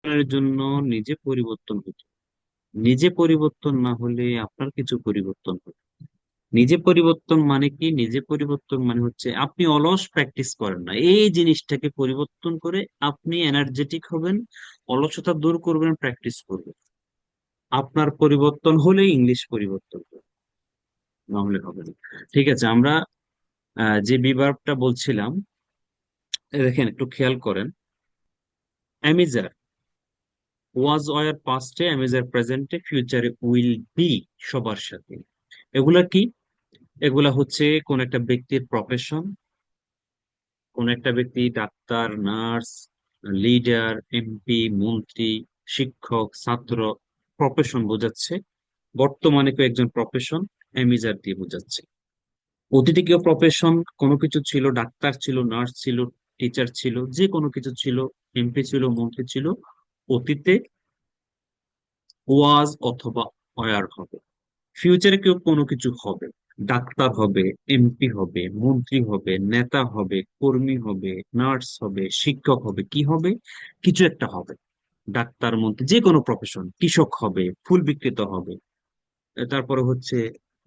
এর জন্য নিজে পরিবর্তন হতে হবে। নিজে পরিবর্তন না হলে আপনার কিছু পরিবর্তন হবে। নিজে পরিবর্তন মানে কি? নিজে পরিবর্তন মানে হচ্ছে আপনি অলস প্র্যাকটিস করেন না, এই জিনিসটাকে পরিবর্তন করে আপনি এনার্জেটিক হবেন, অলসতা দূর করবেন, প্র্যাকটিস করবেন। আপনার পরিবর্তন হলে ইংলিশ পরিবর্তন হবে, না হলে হবে না। ঠিক আছে, আমরা যে বিভার্বটা বলছিলাম, দেখেন একটু খেয়াল করেন। অ্যামিজার ওয়াজ, ওয়ার পাস্টে, অ্যামিজার প্রেজেন্টে, ফিউচারে, উইল বি, সবার সাথে। এগুলা কি? এগুলা হচ্ছে কোন একটা ব্যক্তির প্রফেশন, কোন একটা ব্যক্তি ডাক্তার, নার্স, লিডার, এমপি, মন্ত্রী, শিক্ষক, ছাত্র, প্রফেশন বোঝাচ্ছে। বর্তমানে কেউ একজন প্রফেশন অ্যামিজার দিয়ে বোঝাচ্ছে। অতীতে কেউ প্রফেশন কোনো কিছু ছিল, ডাক্তার ছিল, নার্স ছিল, টিচার ছিল, যে কোনো কিছু ছিল, এমপি ছিল, মন্ত্রী ছিল। অতীতে ওয়াজ অথবা ওয়ার হবে। ফিউচারে কেউ কোনো কিছু হবে, ডাক্তার হবে, এমপি হবে, মন্ত্রী হবে, নেতা হবে, কর্মী হবে, নার্স হবে, শিক্ষক হবে, কি হবে? কিছু একটা হবে। ডাক্তার, মন্ত্রী, যে কোনো প্রফেশন, কৃষক হবে, ফুল বিক্রেতা হবে, তারপরে হচ্ছে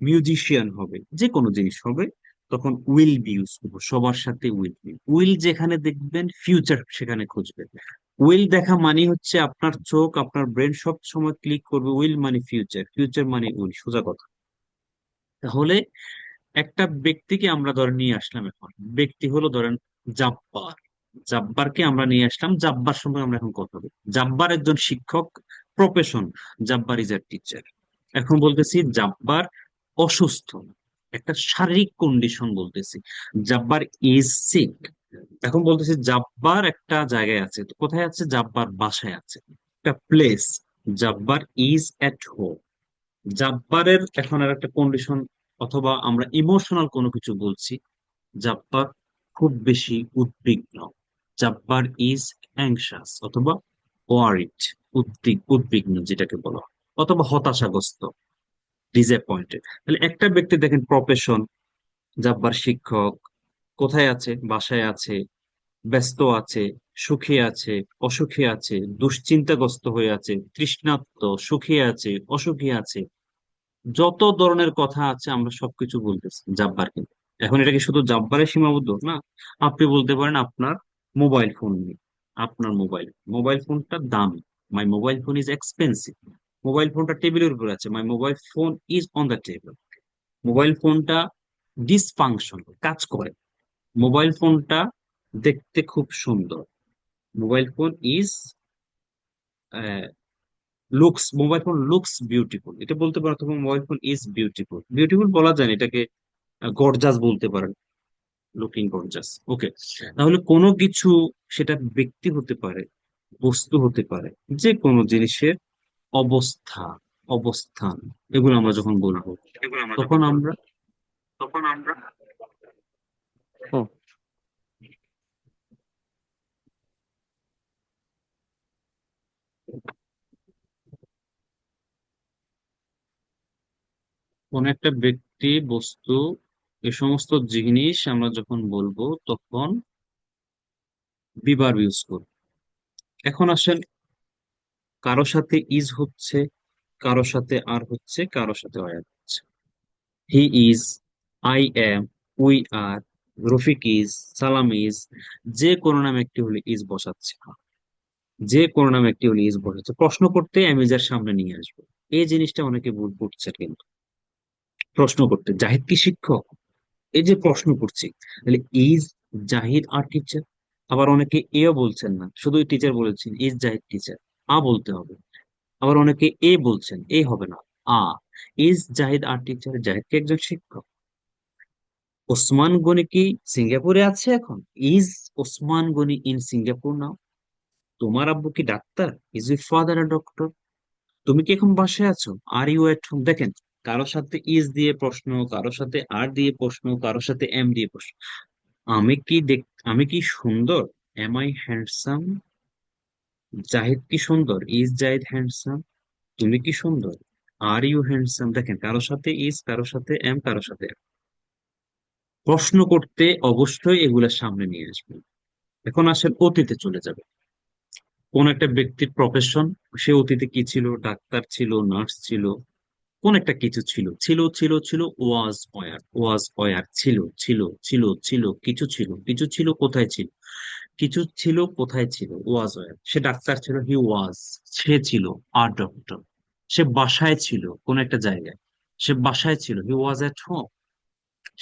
মিউজিশিয়ান হবে, যে কোনো জিনিস হবে। তখন উইল বি ইউজ করবো, সবার সাথে উইল বি। উইল যেখানে দেখবেন ফিউচার সেখানে খুঁজবেন। উইল দেখা মানে হচ্ছে আপনার চোখ, আপনার ব্রেন সব সময় ক্লিক করবে উইল মানে ফিউচার, ফিউচার মানে উইল, সোজা কথা। তাহলে একটা ব্যক্তিকে আমরা ধরেন নিয়ে আসলাম, এখন ব্যক্তি হলো ধরেন জাব্বার। জাব্বারকে আমরা নিয়ে আসলাম, জাব্বার সম্পর্কে আমরা এখন কথা বলি। জাব্বার একজন শিক্ষক, profession Jabbar is a teacher. এখন বলতেছি জাব্বার অসুস্থ, একটা শারীরিক কন্ডিশন বলতেছি। Jabbar is sick. এখন বলতেছি জাব্বার একটা জায়গায় আছে, তো কোথায় আছে? জাব্বার বাসায় আছে, একটা place. Jabbar is at home. জাব্বারের এখন আর একটা কন্ডিশন, অথবা আমরা ইমোশনাল কোনো কিছু বলছি। জাব্বার খুব বেশি উদ্বিগ্ন। জাব্বার ইজ অ্যাংশাস অথবা ওয়ারিড, উদ্বিগ্ন যেটাকে বলা হয়, অথবা হতাশাগ্রস্ত, ডিসঅ্যাপয়েন্টেড। তাহলে একটা ব্যক্তি দেখেন প্রফেশন জাব্বার শিক্ষক, কোথায় আছে? বাসায় আছে, ব্যস্ত আছে, সুখী আছে, অসুখী আছে, দুশ্চিন্তাগ্রস্ত হয়ে আছে, তৃষ্ণার্ত, সুখী আছে, অসুখী আছে, যত ধরনের কথা আছে আমরা সবকিছু বলতেছি জাব্বার কিন্তু। এখন এটা কি শুধু জাব্বারে সীমাবদ্ধ না? আপনি বলতে পারেন আপনার মোবাইল ফোন নেই। আপনার মোবাইল মোবাইল ফোনটা দামি, my mobile phone is expensive. Mobile ফোনটা টেবিলের উপর আছে, my mobile phone is on the table. Mobile ফোনটা ডিসফাংশন, কাজ করে। মোবাইল ফোনটা দেখতে খুব সুন্দর। Mobile phone is looks, mobile phone looks beautiful, এটা বলতে পারো। তোমার mobile phone is beautiful, beautiful বলা যায় না, এটাকে গর্জাস বলতে পারেন, লুকিং গর্জাস। ওকে। তাহলে কোনো কিছু, সেটা ব্যক্তি হতে পারে, বস্তু হতে পারে, যে কোনো জিনিসের অবস্থা, অবস্থান, এগুলো আমরা যখন বলবো এগুলো আমরা তখন যখন বলবো আমরা তখন আমরা হুম, কোন একটা ব্যক্তি, বস্তু, এ সমস্ত জিনিস আমরা যখন বলবো তখন বিবার ইউজ করব। এখন আসেন, কারো সাথে ইজ হচ্ছে, কারো সাথে আর হচ্ছে, কারো সাথে আর হচ্ছে। He is, I am, we are, Rafiq is, সালাম ইজ, যে কোনো নামে একটি হলে ইজ বসাচ্ছে। যে কোনো নামে একটি হলে ইজ বসাচ্ছে, প্রশ্ন করতে আমি যার সামনে নিয়ে আসবো। এই জিনিসটা অনেকে ভুল করছে কিন্তু। প্রশ্ন করতে জাহিদ কি শিক্ষক, এই যে প্রশ্ন করছি, তাহলে ইজ জাহিদ আর টিচার। আবার অনেকে এও বলছেন না, শুধু টিচার বলেছেন, ইজ জাহিদ টিচার, আ বলতে হবে। আবার অনেকে এ বলছেন, এ হবে না, আ। Is Zahid a teacher, Zahid কি একজন শিক্ষক? ওসমান গনি কি সিঙ্গাপুরে আছে এখন? Is Osman Gani in Singapore now? তোমার আব্বু কি ডাক্তার? Is your father a doctor? তুমি কি এখন বাসায় আছো? Are you at home? দেখেন, কারোর সাথে ইজ দিয়ে প্রশ্ন, কারোর সাথে আর দিয়ে প্রশ্ন, কারোর সাথে এম দিয়ে প্রশ্ন। আমি কি আমি কি সুন্দর? M I handsome? জাহিদ কি সুন্দর? Is Zahid handsome? তুমি কি সুন্দর? Are you handsome? দেখেন, কারোর সাথে ইজ, কারোর সাথে এম, কারোর সাথে am। প্রশ্ন করতে অবশ্যই এগুলা সামনে নিয়ে আসবেন। এখন আসেন অতীতে চলে যাবে। কোন একটা ব্যক্তির প্রফেশন, সে অতীতে কি ছিল, ডাক্তার ছিল, নার্স ছিল, কোন একটা কিছু ছিল, ছিল ছিল ছিল, ওয়াজ ওয়ার ছিল, ছিল ছিল ছিল, কিছু ছিল, কিছু ছিল, কোথায় ছিল, কিছু ছিল, কোথায় ছিল, ওয়াজ ওয়ার। সে ডাক্তার ছিল, হি ওয়াজ, সে ছিল আর ডক্টর। সে বাসায় ছিল কোন একটা জায়গায়, সে বাসায় ছিল, হি ওয়াজ এট হোম।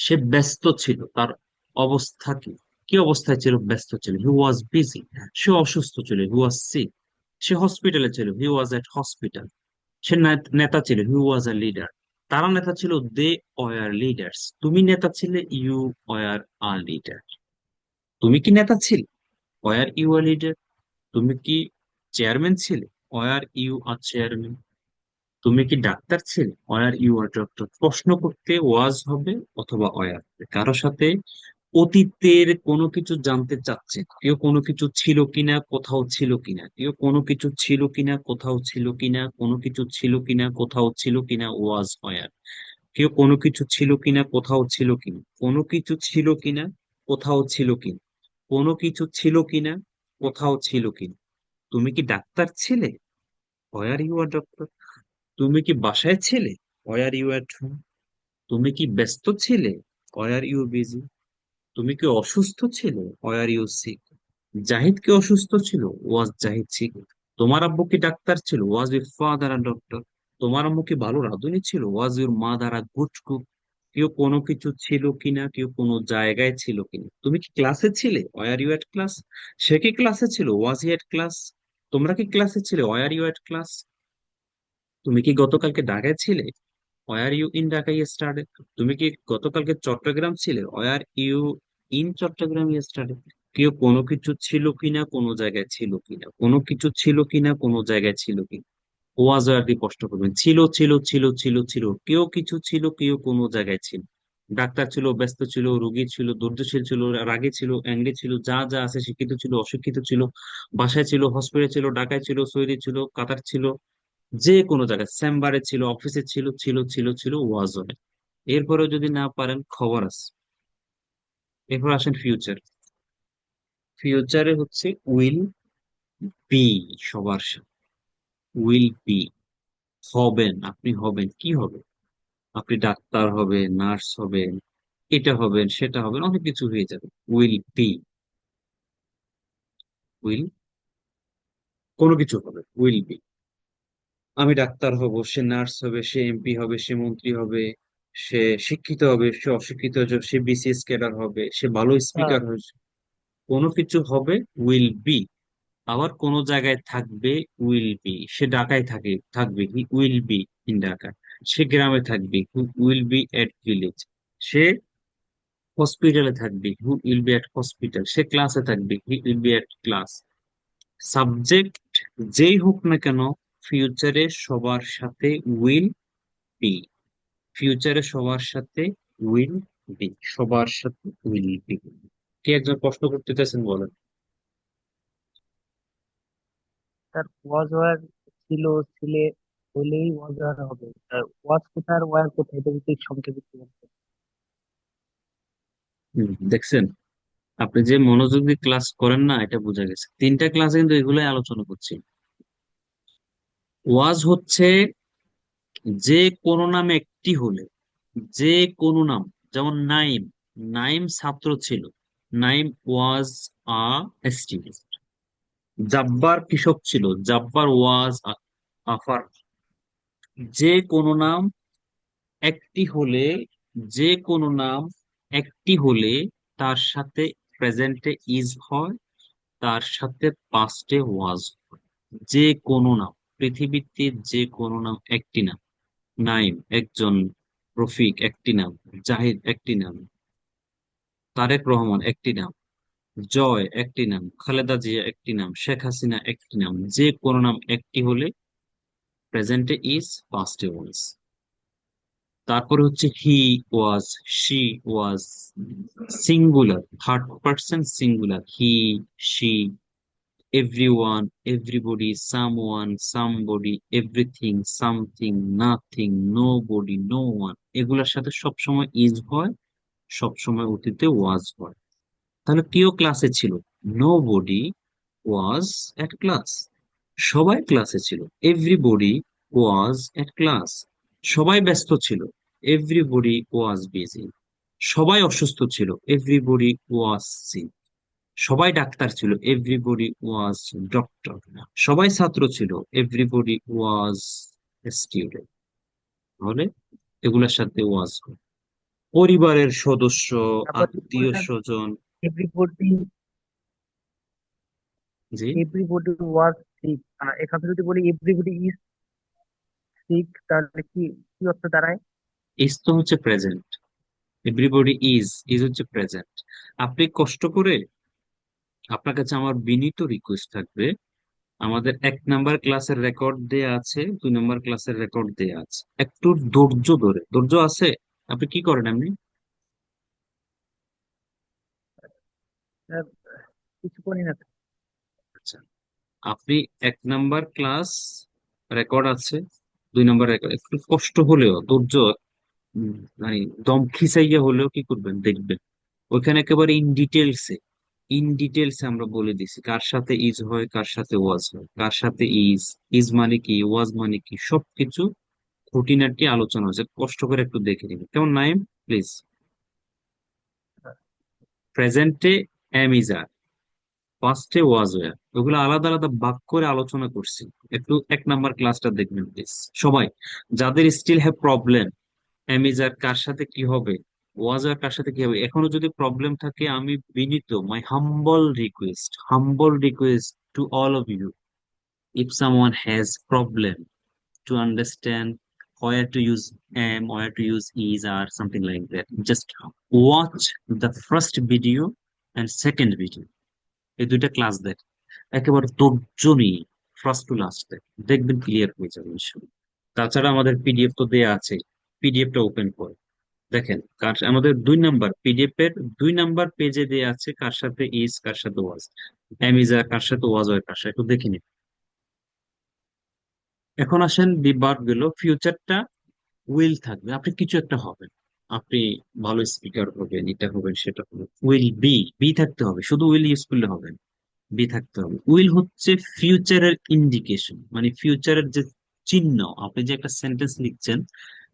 সে ব্যস্ত ছিল, তার অবস্থা কি, কি অবস্থায় ছিল, ব্যস্ত ছিল, হি ওয়াজ বিজি। সে অসুস্থ ছিল, হি ওয়াজ সিক। সে হসপিটালে ছিল, হি ওয়াজ এট হসপিটাল। সে নেতা ছিল, হি ওয়াজ আ লিডার। তারা নেতা ছিল, দে ওয়ার লিডার্স। তুমি নেতা ছিলে, ইউ ওয়ার আ লিডার। তুমি কি নেতা ছিলে, ওয়ার ইউ আ লিডার। তুমি কি চেয়ারম্যান ছিলে, ওয়ার ইউ আর চেয়ারম্যান। তুমি কি ডাক্তার ছিলে, ওয়ার ইউ আর ডক্টর। প্রশ্ন করতে ওয়াজ হবে অথবা ওয়ার। কারো সাথে অতীতের কোনো কিছু জানতে চাচ্ছে, কেউ কোনো কিছু ছিল কিনা, কোথাও ছিল কিনা, কেউ কোনো কিছু ছিল কিনা, কোথাও ছিল কিনা, কোনো কিছু ছিল কিনা, কোথাও ছিল কিনা, ওয়াজ ওয়ার। কেউ কোনো কিছু ছিল কিনা, কোথাও ছিল কিনা, কোনো কিছু ছিল কিনা, কোথাও ছিল কিনা, কোনো কিছু ছিল কিনা, কোথাও ছিল কিনা। তুমি কি ডাক্তার ছিলে, ওয়ার ইউ আর ডক্টর। তুমি কি বাসায় ছিলে, ওয়ার ইউ অ্যাট হোম। তুমি কি ব্যস্ত ছিলে, ওয়ার ইউ বিজি। তুমি কি অসুস্থ ছিলে, ওয়ার ইউ সিক। জাহিদ কি অসুস্থ ছিল, ওয়াজ জাহিদ সিক। তোমার আব্বু কি ডাক্তার ছিল, was your father are doctor. তোমার আম্মু কি ভালো রাঁধুনি ছিল, was your mother a good cook. কেউ কোনো কিছু ছিল কিনা, কেউ কোনো জায়গায় ছিল কিনা। তুমি কি ক্লাসে ছিলে, ওয়ার ইউ এট ক্লাস। সে কি ক্লাসে ছিল, ওয়াজ হি এট ক্লাস। তোমরা কি ক্লাসে ছিলে, ওয়ার ইউ এট ক্লাস। তুমি কি গতকালকে ঢাকায় ছিলে, were you in Dhaka yesterday. তুমি কি গতকালকে চট্টগ্রাম ছিলে, were you in Chittagong yesterday. কেউ কোনো কিছু ছিল কিনা, কোনো জায়গায় ছিল কিনা, কোনো কিছু ছিল কিনা, কোনো জায়গায় ছিল কিনা। ওয়াজ আর দিয়ে কষ্ট করবেন, ছিল ছিল ছিল ছিল ছিল, কেউ কিছু ছিল, কেউ কোনো জায়গায় ছিল। ডাক্তার ছিল, ব্যস্ত ছিল, রোগী ছিল, ধৈর্যশীল ছিল, রাগী ছিল, অ্যাংরি ছিল, যা যা আছে, শিক্ষিত ছিল, অশিক্ষিত ছিল, বাসায় ছিল, হসপিটালে ছিল, ঢাকায় ছিল, সৌদি ছিল, কাতার ছিল, যে কোনো জায়গায় চেম্বারে ছিল, অফিসে ছিল, ছিল ছিল ছিল, ওয়াজ হয়। এরপরেও যদি না পারেন, খবর আছে। এরপর আসেন ফিউচার। ফিউচারে হচ্ছে উইল বি, সবার সাথে উইল বি। হবেন, আপনি হবেন, কি হবে, আপনি ডাক্তার হবেন, নার্স হবেন, এটা হবেন, সেটা হবেন, অনেক কিছু হয়ে যাবে। উইল বি, উইল, কোনো কিছু হবে, উইল বি। আমি ডাক্তার হব, সে নার্স হবে, সে এমপি হবে, সে মন্ত্রী হবে, সে শিক্ষিত হবে, সে অশিক্ষিত হবে, সে বিসিএস ক্যাডার হবে, সে ভালো হ্যাঁ। স্পিকার হবে। কোনো কিছু হবে, উইল বি। আবার কোন জায়গায় থাকবে, উইল বি। সে ঢাকায় থাকবে, he will be in Dhaka. সে গ্রামে থাকবে, he will be at village. সে হসপিটালে থাকবে, who will be at hospital. সে ক্লাসে থাকবে, he will be at class. Subject যেই হোক না কেন, ফিউচারে সবার সাথে উইল বি। ফিউচারে সবার সাথে উইল বি, সবার সাথে উইল বি। কি একজন প্রশ্ন করতে চাইছেন, বলেন। তার ওয়াজ ওয়ার ছিল, ছিলে, হলেই ওয়াজ ওয়ার হবে। আর ওয়াজ কোথায় আর ওয়ার কোথায়, এটা যদি সংক্ষেপে একটু বলতেন। দেখছেন, আপনি যে মনোযোগ দিয়ে ক্লাস করেন না, এটা বোঝা গেছে। তিনটা ক্লাসে কিন্তু এগুলোই আলোচনা করছি। ওয়াজ হচ্ছে যে কোনো নাম একটি হলে, যে কোনো নাম, যেমন নাইম। নাইম ছাত্র ছিল, নাইম ওয়াজ আ স্টুডেন্ট। জাব্বার কৃষক ছিল, জাব্বার ওয়াজ আ ফার্মার। যে কোনো নাম একটি হলে, যে কোনো নাম একটি হলে তার সাথে প্রেজেন্টে ইজ হয়, তার সাথে পাস্টে ওয়াজ হয়। যে কোনো নাম, পৃথিবীতে যে কোনো নাম একটি নাম। নাইম একজন, রফিক একটি নাম, জাহিদ একটি নাম, তারেক রহমান একটি নাম, জয় একটি নাম, খালেদা জিয়া একটি নাম, শেখ হাসিনা একটি নাম। যে কোনো নাম একটি হলে প্রেজেন্টে ইজ, পাস্টে ওয়াজ। তারপরে হচ্ছে he was, she was, singular, third person singular, he, she, everyone, everybody, someone, somebody, everything, something, nothing, nobody, no one. এগুলোর সাথে সবসময় ইজ হয়, সবসময় অতীতে ওয়াজ হয়। তাহলে কেউ ক্লাসে ছিল, nobody was at class. সবাই ক্লাসে ছিল, এভরিবডি ওয়াজ এট ক্লাস। সবাই ব্যস্ত ছিল, এভরিবডি ওয়াজ বিজি। সবাই অসুস্থ ছিল, এভরিবডি ওয়াজ সিক। সবাই ডাক্তার ছিল, এভরিবডি ওয়াজ ডক্টর। সবাই ছাত্র ছিল, এভরিবডি ওয়াজ স্টুডেন্ট। তাহলে এগুলোর সাথে ওয়াজ, পরিবারের সদস্য, তারপর যদি আত্মীয় বলতেন স্বজন। এভরিবডি, জি। এভরিবডি ওয়াজ সিক, এখানে যদি বলি এভরিবডি ইজ সিক, তাহলে কি কি অর্থ দাঁড়ায়? ইজ তো হচ্ছে প্রেজেন্ট, এভরিবডি ইজ, ইজ হচ্ছে প্রেজেন্ট। আপনি কষ্ট করে, আপনার কাছে আমার বিনীত রিকোয়েস্ট থাকবে, আমাদের 1 নাম্বার ক্লাসের রেকর্ড দেয়া আছে, 2 নাম্বার ক্লাসের রেকর্ড দেয়া আছে, একটু ধৈর্য ধরে, ধৈর্য আছে? আপনি কি করেন এমনি? আহ, কিছু করি না তো। আচ্ছা, আপনি 1 নাম্বার ক্লাস রেকর্ড আছে, 2 নাম্বার রেকর্ড, একটু কষ্ট হলেও ধৈর্য, উম, মানে দম খিসাইয়া হলেও কি করবেন দেখবেন, ওইখানে একেবারে ইন ডিটেলস আমরা বলে দিছি কার সাথে ইজ হয়, কার সাথে ওয়াজ হয়, কার সাথে ইজ, ইজ মানে কি, ওয়াজ মানে কি, সবকিছু খুঁটিনাটি আলোচনা হচ্ছে। কষ্ট করে একটু দেখে নিন কেমন, নাইম প্লিজ। প্রেজেন্টে এম ইজ আর, পাস্টে ওয়াজ ওয়্যার, ওগুলো আলাদা আলাদা ভাগ করে আলোচনা করছি। একটু 1 নাম্বার ক্লাসটা দেখবেন প্লিজ সবাই। যাদের স্টিল হ্যাভ প্রবলেম, অ্যামিজার কার সাথে কি হবে, ওয়াজার কার সাথে কি হবে, এখনো যদি প্রবলেম থাকে, আমি বিনীত, my humble request to all of you, if someone has problem to understand where to use am, where to use is, or something like that, just watch the first video and second video, এই 2টা class দেখ, একেবারে তর্জনী, first to last দেখ, দেখবেন clear হয়ে যাবে ইনশাল্লাহ। তাছাড়া আমাদের পিডিএফ তো দেয়া আছে, পিডিএফটা ওপেন করে দেখেন, কার আমাদের 2 নাম্বার পিডিএফ এর 2 নাম্বার পেজে দেয়া আছে কার সাথে ইজ, কার সাথে ওয়াজ, অ্যামিজা কার সাথে ওয়াজ হয়, কার সাথে, একটু দেখে নিন। এখন আসেন বিভাগ গেল, ফিউচারটা উইল থাকবে, আপনি কিছু একটা হবেন, আপনি ভালো স্পিকার হবেন, এটা হবেন সেটা হবেন, উইল বি, বি থাকতে হবে, শুধু উইল ইউজ করলে হবে না, বি থাকতে হবে। উইল হচ্ছে ফিউচারের ইন্ডিকেশন, মানে ফিউচারের যে চিহ্ন। আপনি যে একটা সেন্টেন্স লিখছেন,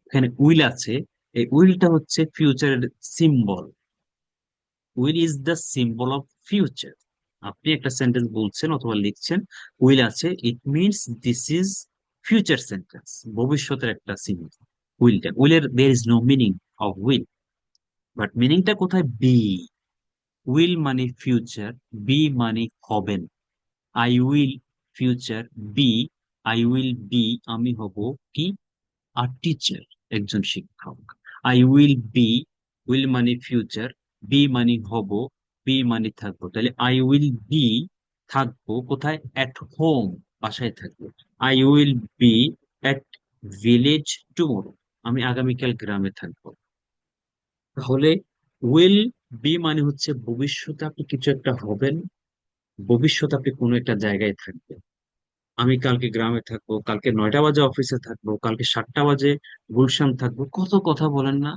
এখানে উইল আছে, এই উইলটা হচ্ছে ফিউচারের symbol. Will is the symbol of future. আপনি একটা সেন্টেন্স বলছেন অথবা লিখছেন, উইল আছে, it means this is future sentence, ভবিষ্যতের একটা সিম্বল। উইলটা, উইলের there is no meaning of will, but মিনিংটা কোথায়, বি। উইল মানে ফিউচার, বি মানে হবেন। I will future be, I will be, আমি হব কি, আর টিচার, একজন শিক্ষক। আই উইল বি, উইল মানে ফিউচার, বি মানে হব, বি মানে থাকবো, তাহলে আই উইল বি, থাকবো কোথায়, অ্যাট হোম, বাসায় থাকবো। I will B at village tomorrow, আমি আগামীকাল গ্রামে থাকবো। তাহলে উইল বি মানে হচ্ছে ভবিষ্যতে আপনি কিছু একটা হবেন, ভবিষ্যতে আপনি কোনো একটা জায়গায় থাকবেন। আমি কালকে গ্রামে থাকবো, কালকে 9টা বাজে অফিসে থাকবো, কালকে 7টা বাজে গুলশান থাকবো, কত কথা বলেন না।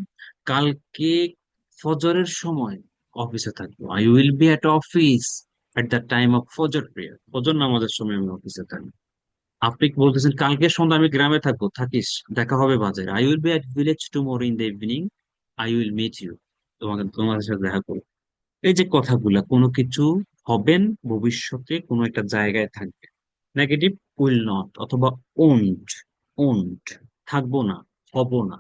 কালকে ফজরের সময় অফিসে থাকবো, I will be at office at the time of ফজর প্রেয়ার, ফজর নামাজের সময় আমি অফিসে থাকবো। আপনি কি বলতেছেন কালকে সন্ধ্যা আমি গ্রামে থাকবো, থাকিস, দেখা হবে বাজারে, I will be at village tomorrow in the evening, I will meet you, তোমাদের সাথে দেখা করবো। এই যে কথাগুলা, কোনো কিছু হবেন, ভবিষ্যতে কোনো একটা জায়গায় থাকবে। নেগেটিভ, উইল নট অথবা ওন্ট, ওন্ট, থাকবো না, হব না।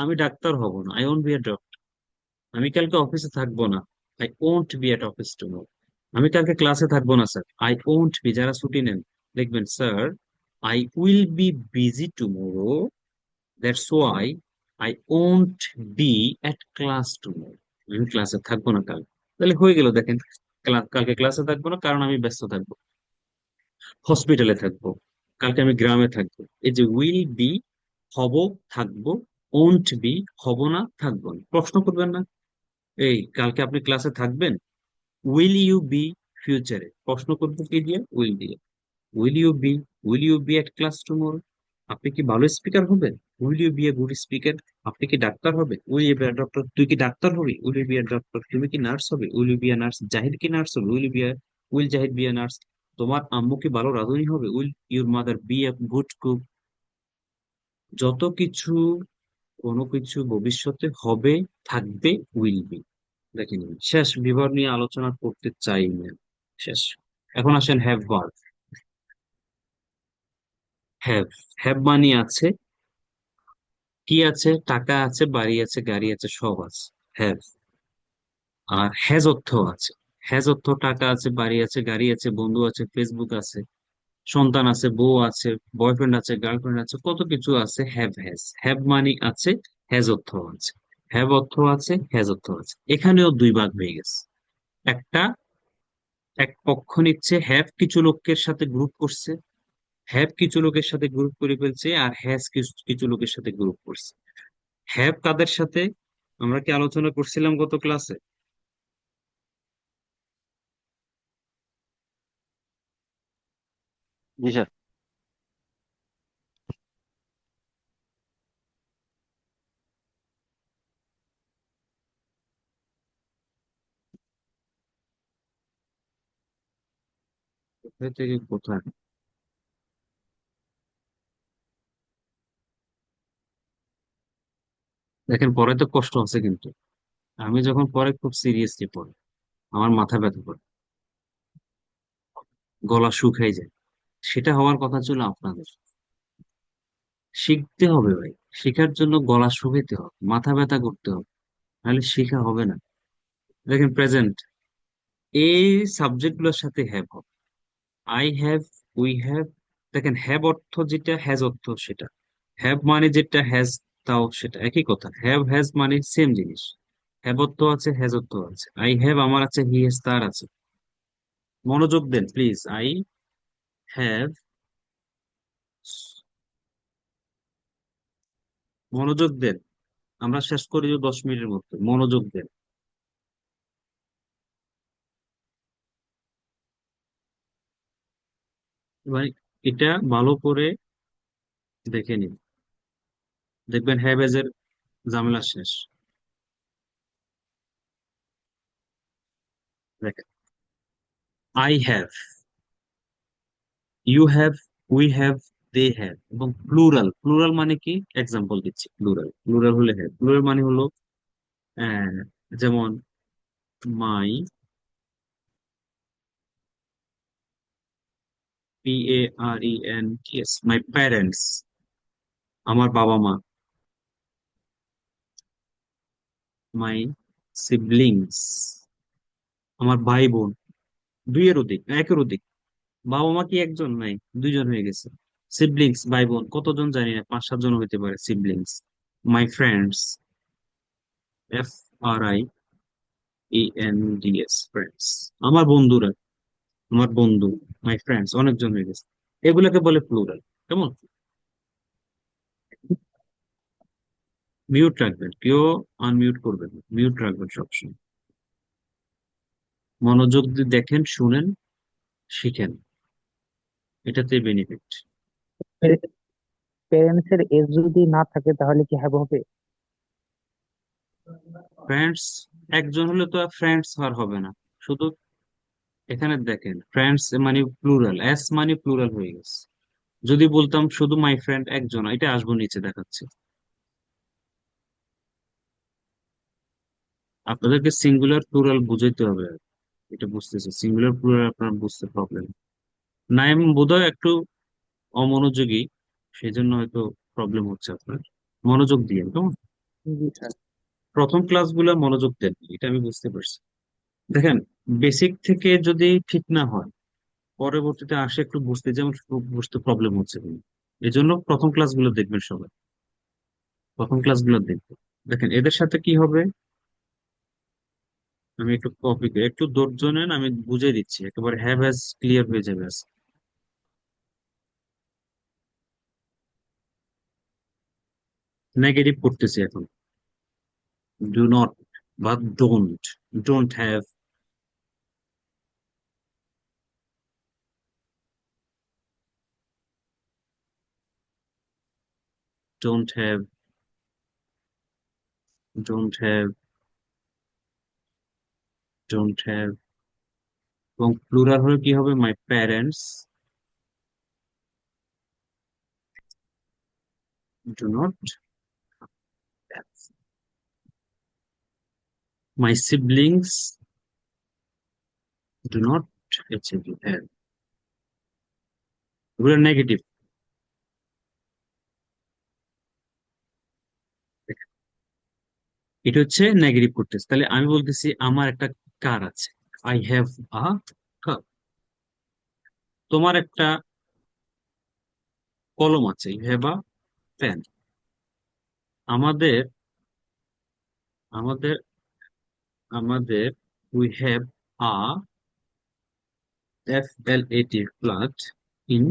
আমি ডাক্তার হব না, I won't be a doctor. আমি কালকে অফিসে থাকবো না, I won't be at office tomorrow. আমি কালকে ক্লাসে থাকবো না স্যার, আই ওন্ট বি, যারা ছুটি নেন দেখবেন, sir I will B busy tomorrow, that's why I won't be at class tomorrow. আমি ক্লাসে থাকবো না কাল, তাহলে হয়ে গেল দেখেন, কালকে ক্লাসে থাকবো না কারণ আমি ব্যস্ত থাকবো, হসপিটালে থাকবো, কালকে আমি গ্রামে থাকবো। এই যে উইল বি, হব, থাকবো, ওন্ট বি, হব না, থাকবো না। প্রশ্ন করবেন না, এই কালকে আপনি ক্লাসে থাকবেন, উইল ইউ বি, ফিউচারে প্রশ্ন করবো কি দিয়ে, উইল দিয়ে। Will you be, will you be at class tomorrow, আপনি কি ভালো স্পিকার হবেন, will you be a good speaker. আপনি কি ডাক্তার হবে, will you be a doctor, তুই কি ডাক্তার হবি, will you be a doctor. তুমি কি নার্স হবে, will you be a nurse. Zahid কি নার্স হবে, will you be a, will Zahid be a nurse. তোমার আম্মু কি ভালো রাঁধুনি হবে? Will your mother be a good cook? যত কিছু, কোনো কিছু ভবিষ্যতে হবে, থাকবে, উইল বি। দেখেন, শেষ, বিভাগ নিয়ে আলোচনা করতে চাই না, শেষ। এখন আসেন হ্যাভ ভার্ব। হ্যাভ, হ্যাভ মানে আছে, কি আছে? টাকা আছে, বাড়ি আছে, গাড়ি আছে, সব আছে, হ্যাভ। আর হ্যাজ অর্থ আছে। হ্যাজ অর্থ টাকা আছে, বাড়ি আছে, গাড়ি আছে, বন্ধু আছে, ফেসবুক আছে, সন্তান আছে, বউ আছে, বয়ফ্রেন্ড আছে, গার্লফ্রেন্ড আছে, কত কিছু আছে। হ্যাভ হ্যাজ, হ্যাভ মানে আছে, হ্যাজ অর্থ আছে। হ্যাভ অর্থ আছে, হ্যাজ অর্থ আছে। এখানেও দুই ভাগ হয়ে গেছে। একটা, এক পক্ষ নিচ্ছে হ্যাভ কিছু লোকের সাথে গ্রুপ করছে, হ্যাভ কিছু লোকের সাথে গ্রুপ করে ফেলছে, আর হ্যাজ কিছু কিছু লোকের সাথে গ্রুপ করছে। হ্যাভ কাদের সাথে? আমরা কি আলোচনা করছিলাম গত ক্লাসে? জি স্যার। কোথায় থেকে কোথায়? দেখেন, পরে তো কষ্ট আছে কিন্তু। আমি যখন পরে খুব সিরিয়াসলি পড়ি, আমার মাথা ব্যথা করে, গলা শুকাই যায়। সেটা হওয়ার কথা ছিল আপনাদের। শিখতে হবে ভাই। শেখার জন্য গলা শুকাইতে হবে, মাথা ব্যথা করতে হবে, নাহলে শেখা হবে না। দেখেন, প্রেজেন্ট, এই সাবজেক্ট গুলোর সাথে হ্যাভ হবে। I have, we have. দেখেন, হ্যাভ অর্থ যেটা, হ্যাজ অর্থ সেটা। হ্যাভ মানে যেটা, হ্যাজ তাও সেটা, একই কথা। হ্যাভ হ্যাজ মানে সেম জিনিস। হ্যাভ অর্থ আছে, হ্যাজ অর্থ আছে। আই হ্যাভ আমার আছে, হি হ্যাজ তার আছে। মনোযোগ দেন প্লিজ। আই হ্যাভ, মনোযোগ দেন। আমরা শেষ করি যে 10 মিনিটের মধ্যে, মনোযোগ দেন। এবার এটা ভালো করে দেখে নিন, দেখবেন হ্যাভ এজ এর ঝামেলা শেষ। দেখেন, I have, you have, we have, they have, এবং প্লুরাল। প্লুরাল মানে কি? এক্সাম্পল দিচ্ছি। প্লুরাল, প্লুরাল হলে হ্যাভ। প্লুরাল মানে হলো আহ, যেমন মাই, PARENTS, মাই প্যারেন্টস, আমার বাবা মা। মাই সিবলিংস, আমার ভাই বোন। দুইয়ের অধিক না একের অধিক? বাবা মা কি একজন? নাই, দুইজন হয়ে গেছে। সিবলিংস, ভাই বোন কতজন জানি না, 5-7 জন হইতে পারে siblings. My friends, FRIENDS, friends, আমার বন্ধুরা, আমার বন্ধু। মাই ফ্রেন্ডস অনেকজন হয়ে গেছে। এগুলোকে বলে প্লুরাল। কেমন? মিউট রাখবেন, কেউ আনমিউট করবেন না, মিউট রাখবেন সবসময়। মনোযোগ দিয়ে দেখেন, শুনেন, শিখেন, এটাতেই বেনিফিট। প্যারেন্টস এর এজ যদি না থাকে তাহলে কি হ্যাভ হবে? ফ্রেন্ডস, একজন হলে তো ফ্রেন্ডস আর হবে না শুধু। এখানে দেখেন, ফ্রেন্ডস মানে প্লুরাল, এস মানে প্লুরাল হয়ে গেছে। যদি বলতাম শুধু মাই ফ্রেন্ড একজন, এটা আসবো নিচে দেখাচ্ছে। আপনাদেরকে সিঙ্গুলার প্লুরাল বুঝাইতে হবে। এটা বুঝতেছে, সিঙ্গুলার প্লুরাল আপনার বুঝতে প্রবলেম। নাইম বোধহয় একটু অমনোযোগী, সেই জন্য হয়তো প্রবলেম হচ্ছে আপনার। মনোযোগ দিয়ে, কেমন? জি স্যার। প্রথম ক্লাসগুলো মনোযোগ দেন, এটা আমি বুঝতে পারছি। দেখেন, বেসিক থেকে যদি ঠিক না হয়, পরবর্তীতে আসে একটু বুঝতে, যেমন বুঝতে প্রবলেম হচ্ছে কিনা। এই জন্য প্রথম ক্লাসগুলো দেখবেন সবাই, প্রথম ক্লাসগুলো দেখবেন। দেখেন এদের সাথে কি হবে। আমি একটু কপি করি, একটু ধৈর্য নেন, আমি বুঝিয়ে দিচ্ছি, একেবারে হ্যাভ হ্যাজ ক্লিয়ার হয়ে যাবে আজ। নেগেটিভ করতেছি এখন। ডু নট বা don't, don't have, don't have, don't have, don't have, এবং প্লুরাল হলে কি হবে? My parents do not, my siblings do not achieve have. এগুলো নেগেটিভ। এটা হচ্ছে নেগেটিভ করতেছে। তাহলে আমি বলতেছি আমার একটা কার আছে, আই হ্যাভ আ কার। তোমার একটা কলম আছে, ইউ হ্যাভ আ পেন। আমাদের আমাদের আমাদের we have a F L A T flat in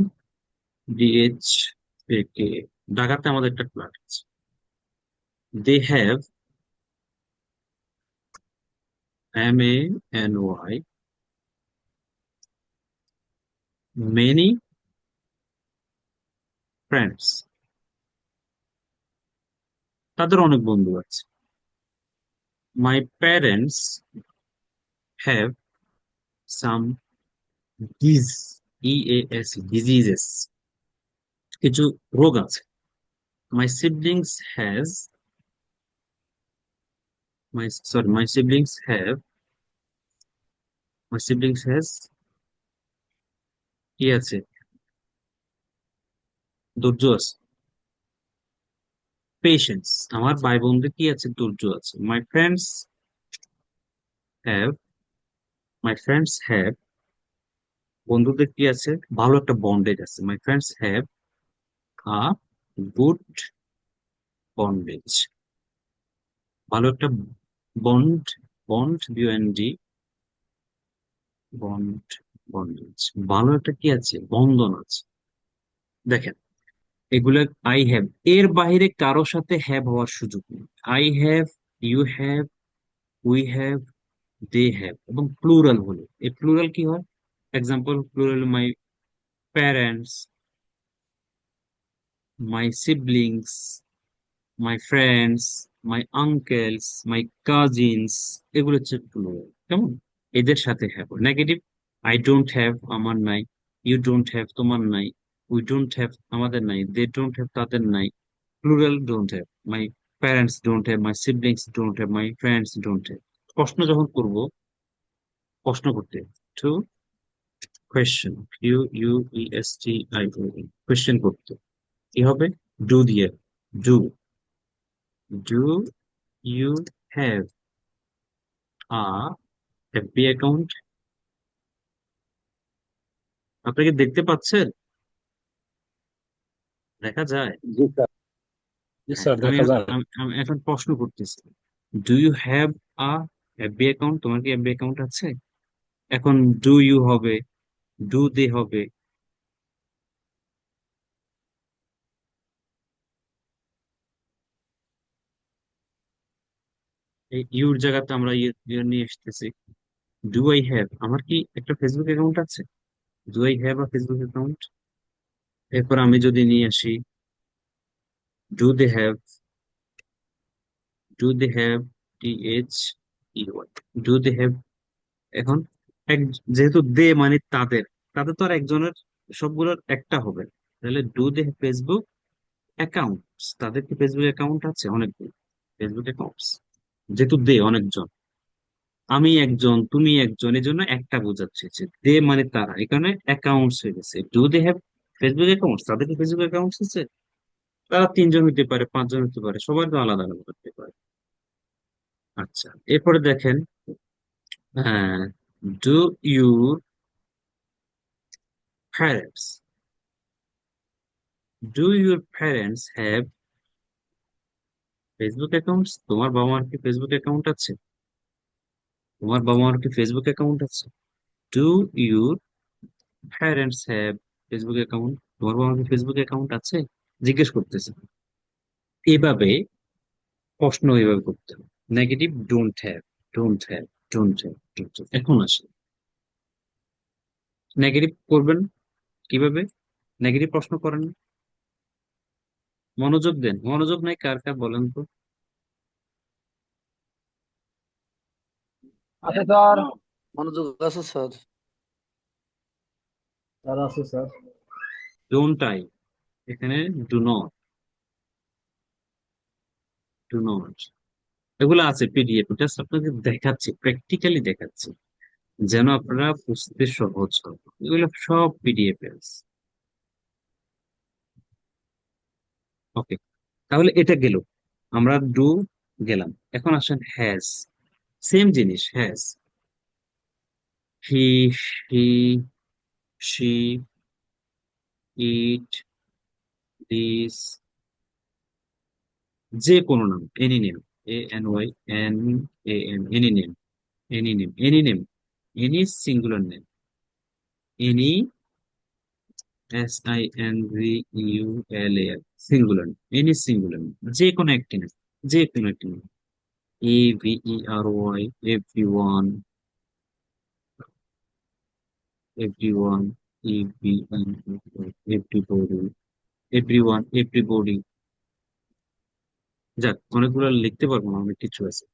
D H K. ঢাকাতে আমাদের একটা ফ্ল্যাট আছে। They have M A N Y many friends. তাদের অনেক বন্ধু আছে। My parents have some dis, E A S, diseases, কিছু রোগ আছে। My siblings has, my siblings have, my siblings has কি আছে? ধৈর্য আছে, পেশেন্স। আমার ভাই বোনদের কি আছে? ধৈর্য আছে। হ্যাভ মাই ফ্রেন্ডস হ্যাভ, বন্ধুদের কি আছে? ভালো একটা বন্ডেজ আছে। My friends have a good bondage, ভালো একটা বন্ড, বন্ড বিওএনডি, বন্ড, বন্ডেজ, ভালো একটা কি আছে? বন্ধন আছে। দেখেন, এগুলো আই হ্যাভ, এর বাইরে কারো সাথে হ্যাভ হওয়ার সুযোগ নেই। I have, you have, we have, they have. এবং প্লুরাল হলে, এই প্লুরাল কি হয়? Example, plural my parents, my siblings, my friends, my uncles, my cousins. এগুলো হচ্ছে প্লুরাল। কেমন? এদের সাথে have. Negative, I don't have, আমার নাই। ইউ ডোন্ট হ্যাভ, তোমার নাই। উই ডোন্ট হ্যাভ, আমাদের নাই। দে ডোন্ট হ্যাভ, তাদের নাই। Plural, don't have. My parents don't have, my siblings don't have, my friends don't have. প্রশ্ন যখন করব, প্রশ্ন করতে, to question, you U E S T I O N, question করতে কি হবে? ডু দিয়ে, do, do you have a FB account? আপনি কি দেখতে পাচ্ছেন? দেখা যায়? জি স্যার। জি হ্যাঁ, স্যার, আমি দেখা যায়। আমি আমি এখন প্রশ্ন করতেছি, do you have a FB account? তোমার কি এফবি অ্যাকাউন্ট আছে? এখন ডু ইউ হবে, ডু দে হবে। এই ইউর জায়গাতে আমরা ইয়ে নিয়ে আসতেছি। ডু আই হ্যাভ, আমার কি একটা ফেসবুক অ্যাকাউন্ট আছে? Do I have a Facebook account? এরপর আমি যদি নিয়ে আসি, do they have, do they have, T H E Y, do they have. এখন এক, যেহেতু দে মানে তাদের, তাদের তো আর একজনের, সবগুলোর একটা হবে না। তাহলে ডু দে ফেসবুক অ্যাকাউন্ট, তাদের কি ফেসবুক অ্যাকাউন্ট আছে? অনেকগুলো ফেসবুক অ্যাকাউন্টস। যেহেতু দে অনেকজন, আমি একজন, তুমি একজন, এই জন্য একটা বোঝাচ্ছে যে দে মানে তারা, এখানে অ্যাকাউন্টস হয়ে গেছে। Do they have Facebook accounts? তাদের কি ফেসবুক অ্যাকাউন্টস আছে? তারা তিনজন হতে পারে, পাঁচজন হতে পারে, সবার তো আলাদা আলাদা হতে পারে। আচ্ছা, এরপরে দেখেন, হ্যাঁ, do your parents, do your parents have Facebook accounts? তোমার বাবা মার কি ফেসবুক অ্যাকাউন্ট আছে? তোমার বাবা মার কি ফেসবুক অ্যাকাউন্ট আছে? Do your parents have Facebook account? তোমার বাবা মার কি ফেসবুক অ্যাকাউন্ট আছে? জিজ্ঞেস করতেছে। এভাবে প্রশ্ন এভাবে করতে হবে। Negative, don't have, don't have, don't have, don't have. এখন আসে, নেগেটিভ করবেন কিভাবে? নেগেটিভ প্রশ্ন করেন, মনোযোগ দেন। মনোযোগ নাই কার কার বলেন তো? আচ্ছা স্যার। মনোযোগ আছে স্যার। স্যার আছে স্যার। ডোন্ট আই, এখানে ডু নট, ডু নট, এগুলো আছে পিডিএফ, জাস্ট আপনাকে দেখাচ্ছি, প্র্যাকটিক্যালি দেখাচ্ছি, যেন আপনারা বুঝতে সহজ হবে। এগুলো সব পিডিএফ এ আছে। ওকে, তাহলে এটা গেল, আমরা ডু গেলাম। এখন আসেন হ্যাজ, সেম জিনিস has, he, she, she, it, this, যে কোনো নাম, any name, ANY, any name, any name, any name, any singular name, any, SINGULAR, singular, any singular, যে কোনো একটি নাম, যে কোনো একটি নাম, EVERY, everyone, everyone, everybody, everyone, everybody, যাক অনেকগুলো লিখতে পারবো না, অনেক কিছু আছে।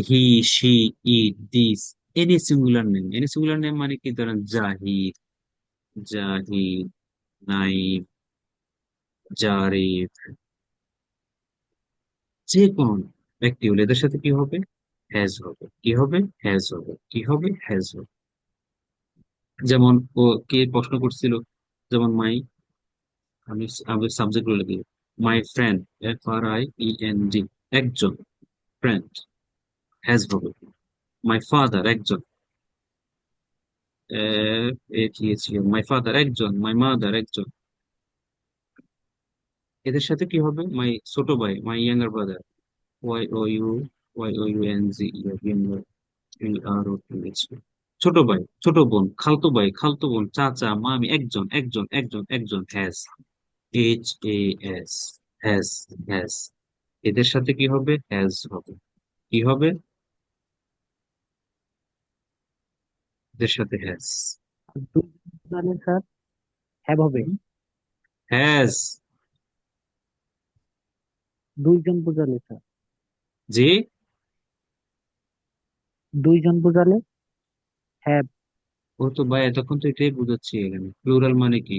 He, she, it, this, any singular name, any singular name মানে কি, ধরেন জাহিদ, জাহিদ, নাইম, জারিফ, যে কোনো ব্যক্তি হলে এদের সাথে কি হবে, হ্যাজ হবে, কি হবে, হ্যাজ হবে, কি হবে, হ্যাজ হবে। যেমন ও কে প্রশ্ন করছিল, যেমন মাই, আমি আমি সাবজেক্ট গুলো লিখি, মাই ফ্রেন্ড, FRIEND, একজন, ফ্রেন্ড, হ্যাজ হবে। মাই ফাদার, একজন, মাই ফাদার একজন, মাই মাদার একজন, এদের সাথে কি হবে, মাই ছোট ভাই, my younger brother, YOU, YOUNG, BROTH, ছোট ভাই, ছোট বোন, খালতো ভাই, খালতো বোন, চাচা, মামি, একজন, একজন, একজন, একজন, হ্যাজ, HAS, হ্যাজ, হ্যাজ, এদের সাথে কি হবে, হ্যাজ হবে, কি হবে, এদের সাথে হ্যাজ, দুই বোঝালে স্যার হ্যাভ হবে। হ্যাজ, দুইজন বোঝালে স্যার, যে, দুইজন বোঝালে হ্যাভ। ও তো ভাই এতক্ষণ তো এটাই বুঝাচ্ছি, এখানে প্লুরাল মানে কি,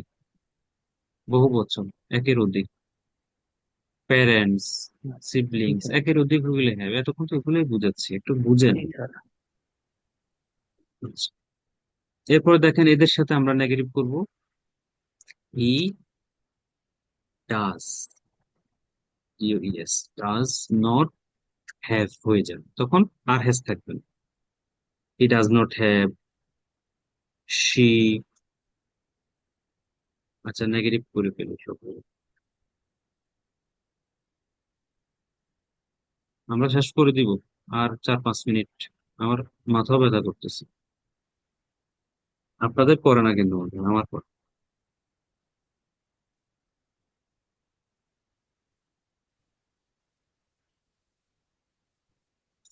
বহু বচন, একের অধিক, প্যারেন্টস, জি সিবলিংস, স্যার। একের অধিক হইলে হ্যাঁ, এতক্ষণ তো ওগুলোই বুঝাচ্ছি, একটু বুঝেন। জি স্যার। আচ্ছা, এরপরে দেখেন এদের সাথে আমরা নেগেটিভ করব, ই ডাজ, ডাজ নট হ্যাভ হয়ে যাবে, তখন আর হ্যাজ থাকবে না, হি ডাজ নট হ্যাভ, শি, আচ্ছা নেগেটিভ করে ফেলি সব, আমরা শেষ করে দিব, আর 4-5 মিনিট, আমার মাথা ব্যথা করতেছে, আপনাদের করে না কিন্তু, আমার পরে,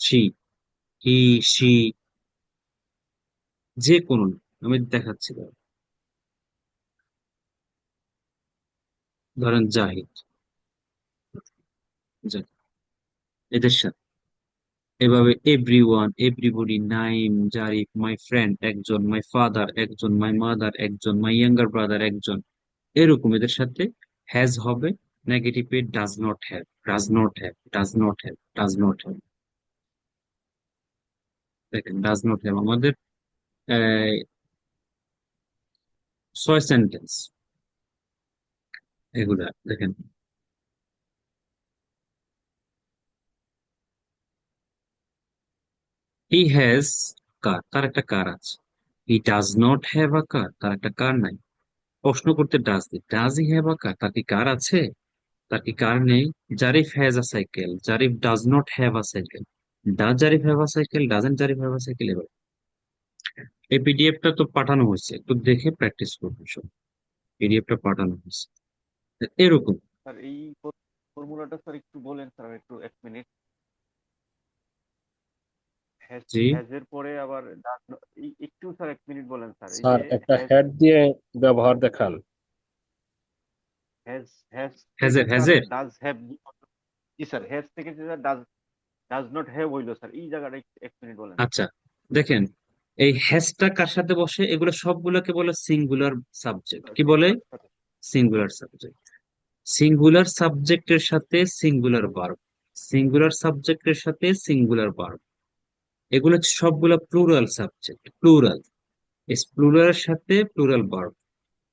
শি, হি, শি, যে কোনো, আমি দেখাচ্ছি দাঁড়ান। ধরেন জাহিদ, জাহিদ, এদের সাথে এভাবে everyone, everybody, Naim, Zarif, my friend একজন, মাই ফাদার একজন, মাই মাদার একজন, মাই ইয়াঙ্গার ব্রাদার একজন, এরকম এদের সাথে হ্যাজ হবে, নেগেটিভে does not have, does not have, does not have, does not have, দেখেন ডাজ নট হ্যাভ আমাদের আহ, 6 সেন্টেন্স, এগুলা দেখেন, হি হ্যাজ কার, তার একটা কার আছে, he does not have a car, তার একটা কার নাই, প্রশ্ন করতে ডাজ দি, does he have a car, তার কি কার আছে, তার কি কার নেই। Zarif has a cycle, Zarif does not have a cycle, does Zarif have a cycle, doesn't Zarif have a cycle. এবার এই পিডিএফটা তো পাঠানো হয়েছে, একটু দেখে প্র্যাকটিস করবেন সব, পিডিএফটা পাঠানো হয়েছে এরকম। স্যার এই ফর্মুলাটা স্যার একটু বলেন স্যার, একটু 1 মিনিট। হ্যাজ, জি, হ্যাজের পরে আবার একটু স্যার 1 মিনিট বলেন স্যার, এই স্যার যে একটা হ্যাজ, হেড দিয়ে ব্যবহার দেখান। হ্যাজ, হ্যাজ থেকে হ্যাজের, স্যার হ্যাজের, ডাজ হ্যাভ, জি স্যার, হ্যাজ থেকে যে ডাজ, ডাজ নট হ্যাভ হইলো স্যার, এই জায়গাটা 1 মিনিট বলেন। আচ্ছা দেখেন, এই হ্যাজটা কার সাথে বসে? এগুলো সবগুলোকে বলে সিঙ্গুলার সাবজেক্ট। কি বলে? Singular subject. সিঙ্গুলার সাবজেক্টের সাথে সিঙ্গুলার ভার্ব, সিঙ্গুলার সাবজেক্টের সাথে সিঙ্গুলার ভার্ব, এগুলো হচ্ছে সবগুলো প্লুরাল সাবজেক্ট, প্লুরাল। প্লুরালের সাথে প্লুরাল ভার্ব।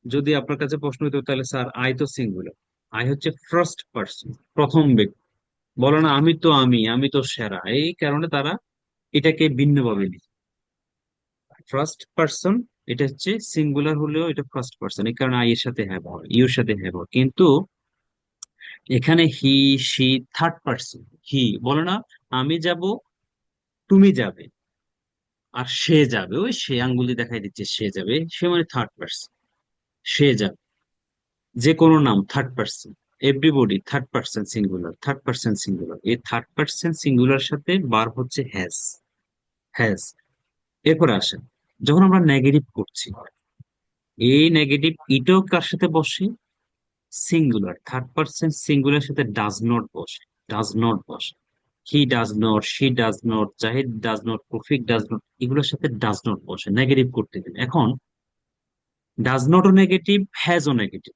যদি আপনার কাছে প্রশ্ন হতো তাহলে স্যার আই তো সিঙ্গুলার, আই হচ্ছে ফার্স্ট পার্সন, প্রথম ব্যক্তি। বলো না আমি তো, আমি তো সেরা, এই কারণে তারা এটাকে ভিন্নভাবে নিচ্ছে। ফার্স্ট পার্সন, এটা হচ্ছে সিঙ্গুলার হলেও এটা ফার্স্ট পার্সন, এই কারণে আই এর সাথে হ্যাভ হয়, ইউর সাথে হ্যাভ হয়। কিন্তু এখানে হি, সি থার্ড পার্সন। হি বলে না আমি যাব, তুমি যাবে, আর সে যাবে, ওই সে আঙ্গুলি দেখাই দিচ্ছে, সে যাবে, সে মানে থার্ড পার্সন, সে যাবে। যে কোনো নাম third person, everybody third person singular, third person singular. এই থার্ড পার্সন সিঙ্গুলার সাথে ভার্ব হচ্ছে হ্যাজ, হ্যাজ। এরপরে আসেন, যখন আমরা নেগেটিভ করছি, এই নেগেটিভ ইটাও কার সাথে বসে? সিঙ্গুলার, থার্ড পার্সন সিঙ্গুলার সাথে ডাজ নট বসে, ডাজ নট বসে। হি does not, she does not, Zahid does not, Rafiq does not, এগুলোর সাথে ডাজ নট বসে নেগেটিভ করতে গেলে। এখন ডাজ নটও নেগেটিভ, হ্যাজও নেগেটিভ,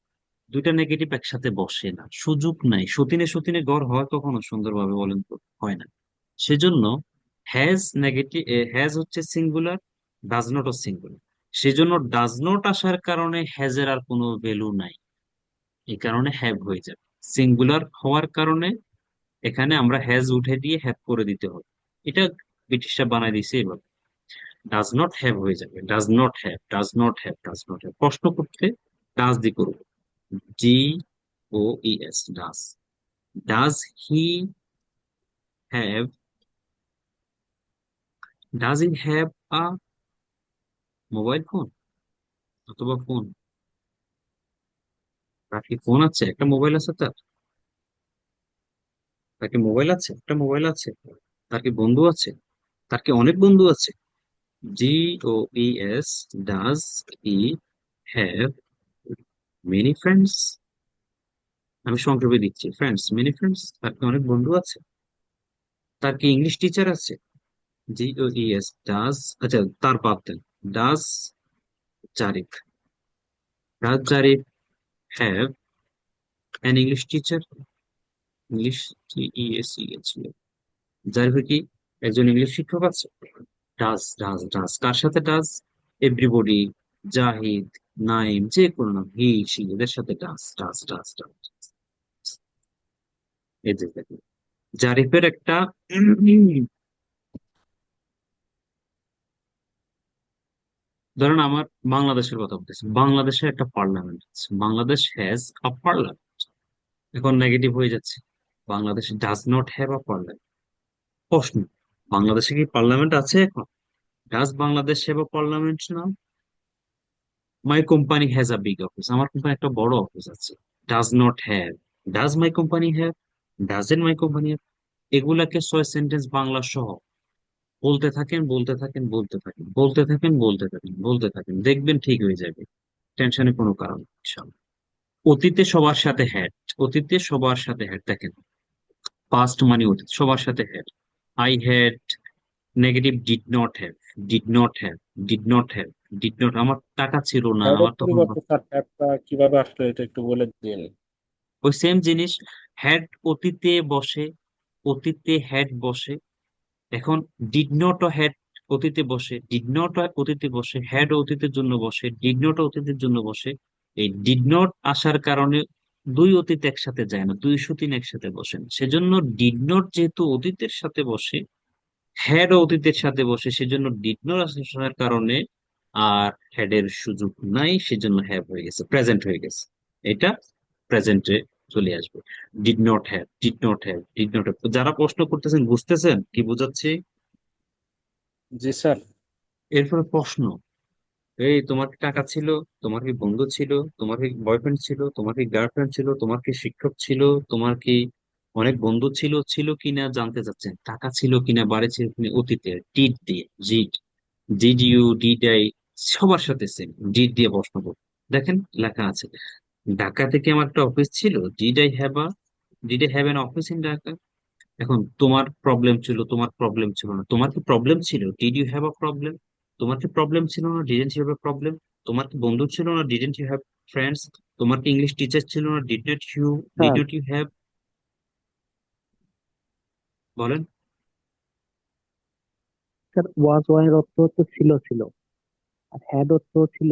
দুইটা নেগেটিভ একসাথে বসে না, সুযোগ নাই। সতীনে সতীনে গড় হয় কখনো সুন্দরভাবে, বলেন তো? হয় না। সেজন্য হ্যাজ নেগেটিভ, হ্যাজ হচ্ছে সিঙ্গুলার, ডাজ নট ও সিঙ্গুলার। সেজন্য ডাজ নট আসার কারণে হ্যাজের আর কোনো ভ্যালু নাই, এই কারণে হ্যাভ হয়ে যাবে। সিঙ্গুলার হওয়ার কারণে এখানে আমরা হ্যাজ উঠে দিয়ে হ্যাভ করে দিতে হবে। এটা ব্রিটিশরা বানাই দিছে এবার। ডাজ নট হ্যাভ হয়ে যাবে, does not have, does not have, does not have. প্রশ্ন করতে ডাজ দিয়ে করবো, D O E S, does. Does he have, does he have a mobile phone অথবা ফোন? তার কি ফোন আছে? একটা মোবাইল আছে তার? তার কি মোবাইল আছে? একটা মোবাইল আছে। তার কি বন্ধু আছে? তার কি অনেক বন্ধু আছে? জি O E S, does he have many friends? আমি সংক্ষেপে দিচ্ছি, ফ্রেন্ডস, মেনি ফ্রেন্ডস। তার কি অনেক বন্ধু আছে? তার কি ইংলিশ টিচার আছে? জি ও ই এস, ডাজ, আচ্ছা তার বাদ দেন। Does Zarif, does Zarif have an English teacher? English, জি ই এস ই এস, জারিফের কি একজন ইংলিশ শিক্ষক আছে? ডাজ, ডাজ, ডাজ কার সাথে ডাজ? এভরিবডি, জাহিদ, নাইম, যে কোনো নাম, হি, সি, এদের সাথে ডাজ, ডাজ, ডাজ, ডাজ। এই যে দেখুন, জারিফের একটা ধরেন আমার বাংলাদেশের কথা বলতেছি, বাংলাদেশের একটা পার্লামেন্ট আছে, বাংলাদেশ হ্যাজ আ পার্লামেন্ট। এখন নেগেটিভ হয়ে যাচ্ছে, Bangladesh does not have a parliament. প্রশ্ন, বাংলাদেশে কি পার্লামেন্ট আছে এখন? Does Bangladesh have a parliament না? My company has a big office, আমার কোম্পানি একটা বড় অফিস আছে। Does not have, does my company have, doesn't my company have. এগুলাকে 6 সেন্টেন্স বাংলা সহ বলতে থাকেন, বলতে থাকেন, বলতে থাকেন, বলতে থাকেন, বলতে থাকেন, বলতে থাকেন, দেখবেন ঠিক হয়ে যাবে। টেনশনের কোনো কারণ নেই, ইনশাআল্লাহ। অতীতে সবার সাথে হ্যাড, অতীতে সবার সাথে হ্যাড দেখেন, পাস্ট মানে অতীত, সবার সাথে had. I had, negative did not have, did not have, did not have, did not, আমার টাকা ছিল না, হ্যাডের আমার তখন। পরিবর্তে স্যার ট্যাবটা কিভাবে আসলো এটা একটু বলে দিন। ওই সেম জিনিস, হ্যাড অতীতে বসে, অতীতে হ্যাড বসে। এখন ডিড নট ও হ্যাড অতীতে বসে, ডিড নট অতীতে বসে, হ্যাড অতীতের জন্য বসে, ডিড নট অতীতের জন্য বসে। এই ডিড নট আসার কারণে দুই অতীত একসাথে যায় না, দুই সতীন একসাথে বসে না। সেজন্য ডিড নট যেহেতু অতীতের সাথে বসে, হ্যাড অতীতের সাথে বসে, সেজন্য ডিড নট আসার কারণে আর হ্যাড এর সুযোগ নাই, সেজন্য হ্যাভ হয়ে গেছে, প্রেজেন্ট হয়ে গেছে। এটা প্রেজেন্টে চলে আসবে। Did not have, did not have, did not have. যারা প্রশ্ন করতেছেন বুঝতেছেন কি বোঝাচ্ছি? জি স্যার। এরপরে প্রশ্ন, এই তোমার কি টাকা ছিল? তোমার কি বন্ধু ছিল? তোমার কি বয়ফ্রেন্ড ছিল? তোমার কি গার্লফ্রেন্ড ছিল? তোমার কি শিক্ষক ছিল? তোমার কি অনেক বন্ধু ছিল? ছিল কিনা জানতে চাচ্ছেন। টাকা ছিল কিনা, বাড়ি ছিল কিনা, অতীতে ডিড দিয়ে, did, did you, did I, সবার সাথে সেম, ডিড দিয়ে প্রশ্ন করব। দেখেন লেখা আছে, ঢাকা থেকে আমার একটা অফিস ছিল, did I have a, did I have an office in Dhaka? এখন তোমার প্রবলেম ছিল, তোমার প্রবলেম ছিল না, তোমার কি প্রবলেম ছিল? Did you have a problem? তোমার কি প্রবলেম ছিল না? Didn't you have problem? তোমার কি বন্ধু ছিল না? Didn't you have friends? তোমার কি ইংলিশ টিচার ছিল না? Did sir not you have? বলেন। স্যার ওয়াজ ওয়ার অর্থ হচ্ছে ছিল ছিল, আর হ্যাড অর্থ ছিল।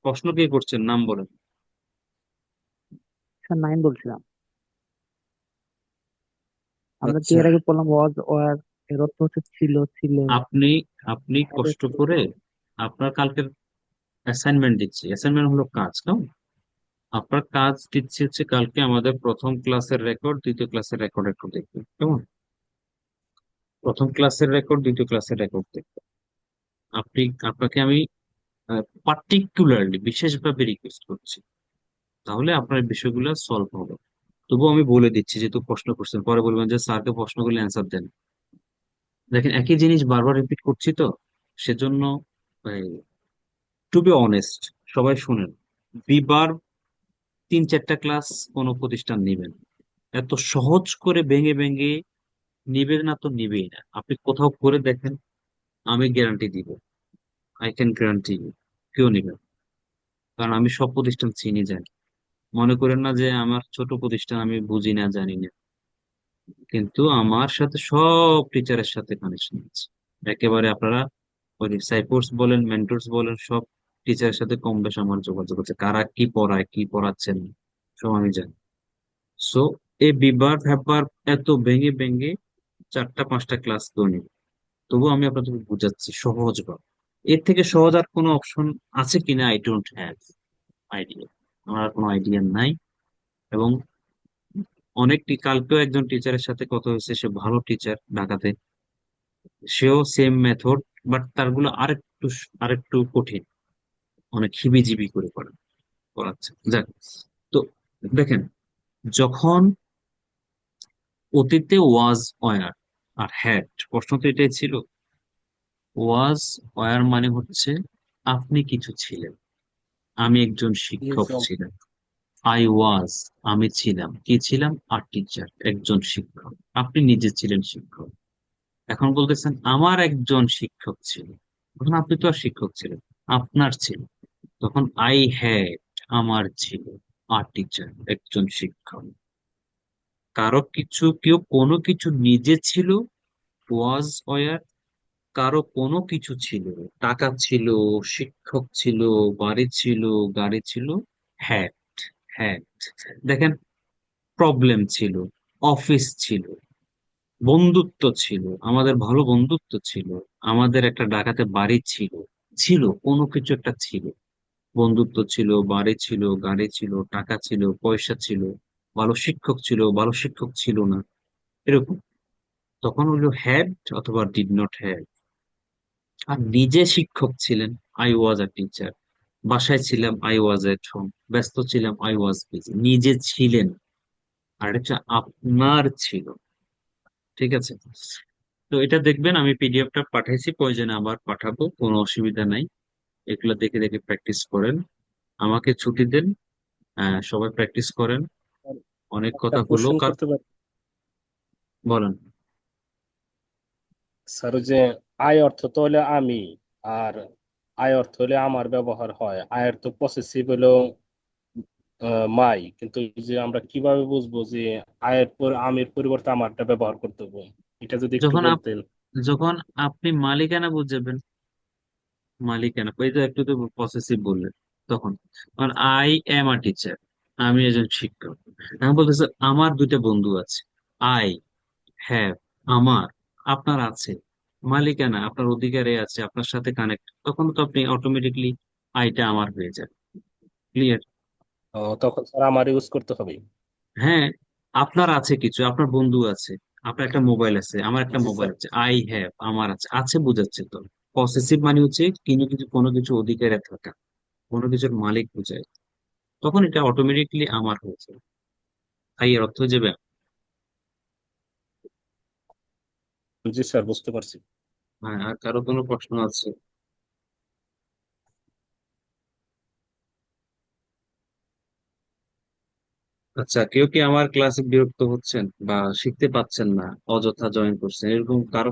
প্রশ্ন কে করছেন, নাম বলেন। স্যার নাইন বলছিলাম। আমরা যে আচ্ছা, এর আগে বললাম ওয়াজ ওয়ার, এর অর্থ হচ্ছে ছিল ছিলে, আপনি আপনি হ্যাড কষ্ট হচ্ছে করে হ্যাড। আপনার কালকের অ্যাসাইনমেন্ট দিচ্ছি। অ্যাসাইনমেন্ট হলো কাজ, কেমন? আপনার কাজ দিচ্ছি হচ্ছে কালকে আমাদের প্রথম ক্লাসের রেকর্ড, দ্বিতীয় ক্লাসের রেকর্ড একটু দেখবেন, কেমন? প্রথম ক্লাসের রেকর্ড, দ্বিতীয় ক্লাসের রেকর্ড দেখবেন। আপনি আপনাকে আমি পার্টিকুলারলি বিশেষভাবে রিকোয়েস্ট করছি, তাহলে আপনার এই বিষয়গুলো সলভ হবে। তবুও আমি বলে দিচ্ছি, যেহেতু প্রশ্ন করছেন, পরে বলবেন যে স্যারকে প্রশ্নগুলো অ্যান্সার দেন। দেখেন, একই জিনিস বারবার রিপিট করছি তো, সেজন্য টু বি অনেস্ট, সবাই শুনেন। বিবার 3-4টা ক্লাস কোনো প্রতিষ্ঠান নিবেন, এত সহজ করে ভেঙে ভেঙে নিবে না, তো নিবেই না। আপনি কোথাও করে দেখেন, আমি গ্যারান্টি দিব, আই ক্যান গ্যারান্টি ইউ, কেউ নিবেন। কারণ আমি সব প্রতিষ্ঠান চিনি, জানি। মনে করেন না যে আমার ছোট প্রতিষ্ঠান, আমি বুঝি না, জানি না। কিন্তু আমার সাথে সব টিচারের সাথে কানেকশন আছে একেবারে। আপনারা ওই সাইফোর্স বলেন, মেন্টরস বলেন, সব টিচারের সাথে কম বেশ আমার যোগাযোগ আছে। কারা কি পড়ায়, কি পড়াচ্ছেন, সব আমি জানি। সো এই বিবার ব্যাপার এত ভেঙে ভেঙে 4টা 5টা ক্লাস তো নিব, তবু আমি আপনাদের বুঝাচ্ছি সহজ ভাবে। এর থেকে সহজ আর কোনো অপশন আছে কিনা, আই ডোন্ট হ্যাভ আইডিয়া। আমার আর কোনো আইডিয়া নাই। এবং কালকেও একজন টিচারের সাথে কথা হয়েছে, সে ভালো টিচার ঢাকাতে, সেও সেম মেথড, বাট তারগুলো আরেকটু কঠিন, অনেক হিবিজিবি করে পড়াচ্ছে, যাক। তো দেখেন, যখন অতীতে ওয়াজ, ওয়ার আর হ্যাড, প্রশ্ন তো এটাই ছিল। ওয়াজ ওয়ার মানে হচ্ছে আপনি কিছু ছিলেন, আমি একজন শিক্ষক ইয়েস, ছিলাম। আই ওয়াজ, আমি ছিলাম, কি ছিলাম? আর টিচার, একজন শিক্ষক। আপনি নিজে ছিলেন শিক্ষক। এখন বলতেছেন আমার একজন শিক্ষক ছিল, তখন আপনি তো আর শিক্ষক ছিলেন, আপনার ছিল। তখন আই হ্যাড, আমার ছিল, আর টিচার, একজন শিক্ষক। কেউ কোনো কিছু নিজে ছিল, ওয়াজ ওয়ার। কারো কোনো কিছু ছিল, টাকা ছিল, শিক্ষক ছিল, বাড়ি ছিল, গাড়ি ছিল, হ্যাড। হ্যাড। দেখেন, প্রবলেম ছিল, অফিস ছিল, বন্ধুত্ব ছিল, আমাদের ভালো বন্ধুত্ব ছিল, আমাদের একটা ঢাকাতে বাড়ি ছিল। ছিল, কোনো কিছু একটা ছিল, বন্ধুত্ব ছিল, বাড়ি ছিল, গাড়ি ছিল, টাকা ছিল, পয়সা ছিল, ভালো শিক্ষক ছিল, ভালো শিক্ষক ছিল না, এরকম। তখন হলো হ্যাড অথবা ডিড নট হ্যাভ। আর নিজে শিক্ষক ছিলেন, আই ওয়াজ আ টিচার। বাসায় ছিলাম, আই ওয়াজ এট হোম। ব্যস্ত ছিলাম, আই ওয়াজ বিজি। নিজে ছিলেন, আর এটা হচ্ছে আপনার ছিল। ঠিক আছে? তো এটা দেখবেন, আমি পিডিএফটা পাঠাইছি, প্রয়োজনে আবার পাঠাবো, কোনো অসুবিধা নাই। এগুলো দেখে দেখে প্র্যাকটিস করেন, আমাকে ছুটি দেন। সবাই প্র্যাকটিস করেন। অনেক একটা কথা হলো কোশ্চেন করতে পারি? বলেন। স্যার, ওই যে আই অর্থ তো হলে আমি, আর আই অর্থ হলে আমার ব্যবহার হয়, আয়ের তো পসেসিভ হলো মাই, কিন্তু এই যে আমরা কিভাবে বুঝবো যে আয়ের পর আমির পরিবর্তে আমারটা ব্যবহার করতে হবে? এটা যদি একটু যখন বলতেন। যখন আপনি মালিকানা বুঝাবেন, মালিকানা, এই তো একটু তো পসেসিভ বললেন, তখন আই এম আ টিচার, আমি একজন শিক্ষক। এখন বলতেছে আমার 2টা বন্ধু আছে, আই হ্যাভ, আমার, আপনার আছে, মালিকানা আপনার অধিকারে আছে, আপনার সাথে কানেক্ট, তখন তো আপনি অটোমেটিকলি আইটা আমার হয়ে যাবে। ক্লিয়ার? তখন স্যার আমার ইউজ করতে হবে? হ্যাঁ, আপনার আছে কিছু, আপনার বন্ধু আছে, আপনার একটা মোবাইল আছে, আমার একটা জি মোবাইল স্যার। আছে, আই হ্যাভ, আমার আছে, আছে বোঝাচ্ছে তো। পসেসিভ মানে হচ্ছে কোনো কিছু অধিকারে থাকা, কোনো কিছুর মালিক বোঝায়, তখন এটা অটোমেটিকলি আমার হয়ে যাবে। তাই এর অর্থ হয়ে যাবে। জি স্যার, বুঝতে পারছি। হ্যাঁ, আর কারো কোনো প্রশ্ন আছে? আচ্ছা, কেউ কি আমার ক্লাসে বিরক্ত হচ্ছেন বা শিখতে পাচ্ছেন না, অযথা জয়েন করছেন, এরকম কারো